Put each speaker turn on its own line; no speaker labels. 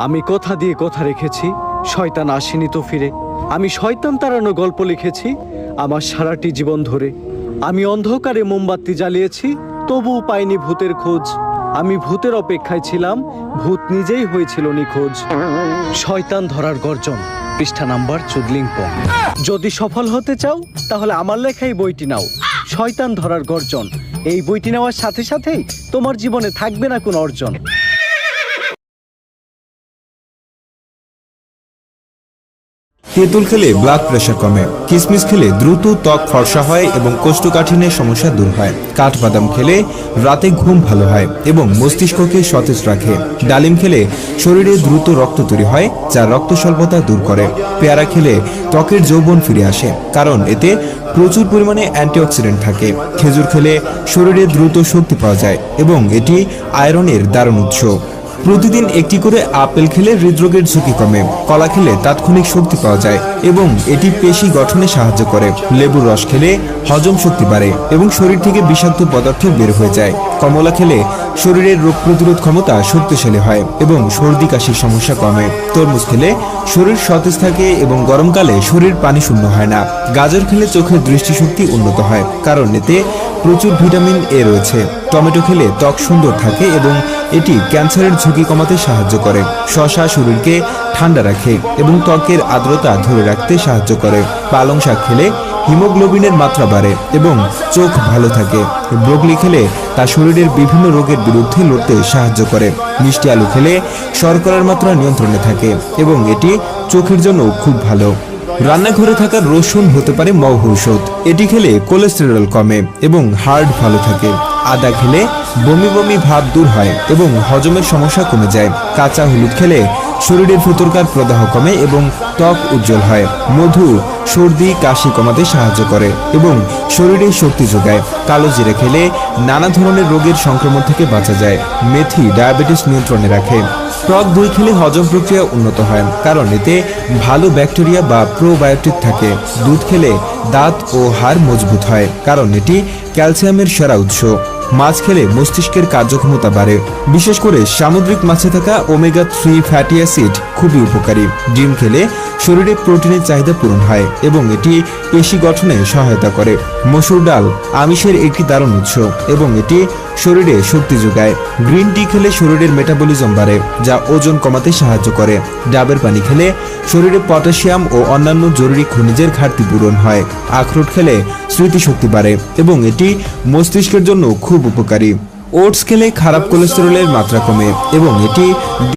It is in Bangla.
আমি কথা দিয়ে কথা রেখেছি, শয়তান আসেনি তো ফিরে। আমি শয়তান তাড়ানো গল্প লিখেছি আমার সারাটি জীবন ধরে। আমি অন্ধকারে মোমবাতি জ্বালিয়েছি, তবুও পাইনি ভূতের খোঁজ। আমি ভূতের অপেক্ষায় ছিলাম, ভূত নিজেই হয়েছিল নিখোঁজ। শয়তান ধরার গর্জন, পৃষ্ঠা নাম্বার চুদলিংপং। যদি সফল হতে চাও তাহলে আমার লেখাই বইটি নাও, শয়তান ধরার গর্জন। এই বইটি নেওয়ার সাথে সাথেই তোমার জীবনে থাকবে না কোনো অর্জন।
তেঁতুল খেলে ব্লাড প্রেশার কমে, কিশমিশ খেলে দ্রুত ত্বক ফর্সা হয় এবং কোষ্ঠকাঠিন্যের সমস্যা দূর হয়। কাঠবাদাম খেলে রাতে ঘুম ভালো হয় এবং মস্তিষ্ককে সতেজ রাখে। ডালিম খেলে শরীরে দ্রুত রক্ত তৈরি হয়, যা রক্ত স্বল্পতা দূর করে। পেয়ারা খেলে ত্বকের যৌবন ফিরে আসে, কারণ এতে প্রচুর পরিমাণে অ্যান্টিঅক্সিডেন্ট থাকে। খেজুর খেলে শরীরে দ্রুত শক্তি পাওয়া যায় এবং এটি আয়রনের দারুণ উৎস। প্রতিদিন একটি করে আপেল খেলে হৃদরোগের ঝুঁকি কমে। কলা খেলে তাৎক্ষণিক শক্তি পাওয়া যায় এবং এটি পেশি গঠনে সাহায্য করে। লেবুর রস খেলে হজম শক্তি বাড়ে এবং শরীর থেকে বিষাক্ত পদার্থ বের হয়ে যায়। কমলা খেলে শরীরের রোগ প্রতিরোধ ক্ষমতা শক্তিশালী হয় এবং সর্দি কাশির সমস্যা কমে। তরমুজ খেলে শরীর সতেজ থাকে এবং গরমকালে শরীর পানি শূন্য হয় না। গাজর খেলে চোখের দৃষ্টিশক্তি উন্নত হয়, কারণ এতে প্রচুর ভিটামিন এ রয়েছে। টমেটো খেলে ত্বক সুন্দর থাকে এবং এটি ক্যান্সারের ঝুঁকি কমাতে সাহায্য করে। শসা শরীরকে ঠান্ডা রাখে এবং ত্বকের আর্দ্রতা ধরে রাখতে সাহায্য করে। পালং শাক খেলে হিমোগ্লোবিনের মাত্রা বাড়ে এবং চোখ ভালো থাকে। ব্রোকলি খেলে তা শরীরের বিভিন্ন রোগের বিরুদ্ধে লড়তে সাহায্য করে। মিষ্টি আলু খেলে শর্করার মাত্রা নিয়ন্ত্রণে থাকে এবং এটি চোখের জন্য খুব ভালো। রান্নাঘরে থাকা রসুন হতে পারে মহৌষধ। এটি খেলে কোলেস্টেরল কমে এবং হার্ট ভালো থাকে। আদা খেলে বমি বমি ভাব দূর হয় এবং হজমের সমস্যা কমে যায়। কাঁচা হলুদ খেলে শরীরের ভেতরকার প্রদাহ কমে এবং ত্বক উজ্জ্বল হয়। মধু সর্দি কাশি কমাতে সাহায্য করে এবং শরীরে শক্তি যোগায়। কালো জিরে খেলে নানা ধরনের রোগের সংক্রমণ থেকে বাঁচা যায়। মেথি ডায়াবেটিস নিয়ন্ত্রণে রাখে। টক দই খেলে হজম প্রক্রিয়া উন্নত হয়, কারণ এতে ভালো ব্যাকটেরিয়া বা প্রোবায়োটিক থাকে। দুধ খেলে দাঁত ও হাড় মজবুত হয়, কারণ এটি ক্যালসিয়ামের সেরা উৎস। মাছ খেলে মস্তিষ্কের কার্যক্ষমতা বাড়ে। বিশেষ করে সামুদ্রিক মাছে থাকা ওমেগা 3 ফ্যাটি অ্যাসিড খুবই উপকারী। ডিম খেলে শরীরে প্রোটিনের চাহিদা পূরণ হয় এবং এটি পেশি গঠনে সহায়তা করে। মসুর ডাল আমিষের একটি দারুণ উৎস এবং এটি শরীরে শক্তি যোগায়। গ্রিন টি খেলে শরীরের মেটাবলিজম বাড়ে, যা ওজন কমাতে সাহায্য করে। ডাবের পানি খেলে শরীরে পটাশিয়াম ও অন্যান্য জরুরি খনিজের ঘাটতি পূরণ হয়। আখরোট খেলে স্মৃতিশক্তি বাড়ে এবং এটি মস্তিষ্কের জন্য খুব উপকারী। ওটস খেলে খারাপ কোলেস্টেরলের মাত্রা কমে এবং এটি